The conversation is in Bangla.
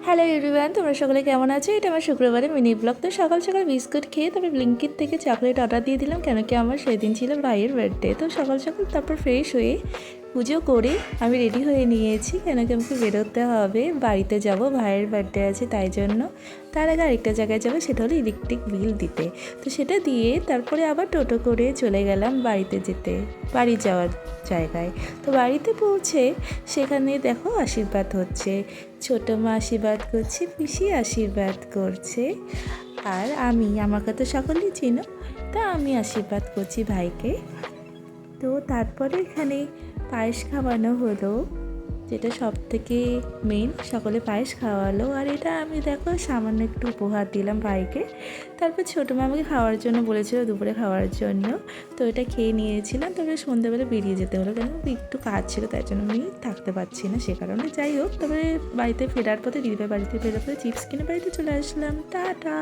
হ্যালো এভরিওয়ান, তোমরা সকলে কেমন আছো? এটা আমার শুক্রবারে মিনি ব্লগ। তো সকাল সকাল বিস্কুট খেয়ে তারপর ব্লিঙ্কিট থেকে চকলেট অর্ডার দিয়ে দিলাম, কেন কি আমার সেদিন ছিল ভাইয়ের বার্থডে। তো সকাল সকাল তারপর ফ্রেশ হয়ে পুজো করে আমি রেডি হয়ে নিয়েছি, কেন কি আমাকে বেরোতে হবে, বাড়িতে যাব, ভাইয়ের বার্থডে আছে তাই জন্য। তার আগে আরেকটা জায়গায় যাবো, সেটা হলো ইলেকট্রিক বিল দিতে। তো সেটা দিয়ে তারপরে আবার টোটো করে চলে গেলাম বাড়ি যাওয়ার জায়গায়। তো বাড়িতে পৌঁছে সেখানে দেখো আশীর্বাদ হচ্ছে, ছোটো মা আশীর্বাদ করছে, পিসি আশীর্বাদ করছে, আর আমাকে তো সকলেই চিনো, তা আমি আশীর্বাদ করছি ভাইকে। তো তারপরে এখানে পায়েস খাওয়ানো হলো, যেটা সব থেকে মেন, সকলে পায়েস খাওয়ালো, আর এটা আমি দেখো সামান্য একটু উপহার দিলাম ভাইকে। তারপর ছোটো মা আমাকে খাওয়ার জন্য বলেছিল, দুপুরে খাওয়ার জন্য, তো এটা খেয়ে নিয়েছিলাম। তারপরে সন্ধ্যাবেলা বেরিয়ে যেতে হলো, কেন একটু কাজ ছিল তাই জন্য আমি থাকতে পারছি না, সে কারণে। যাই হোক, তারপরে বাড়িতে ফেরার পথে দিদিভাই বাড়িতে ফেরার পথে চিপস কিনে বাড়িতে চলে আসলাম। টাটা।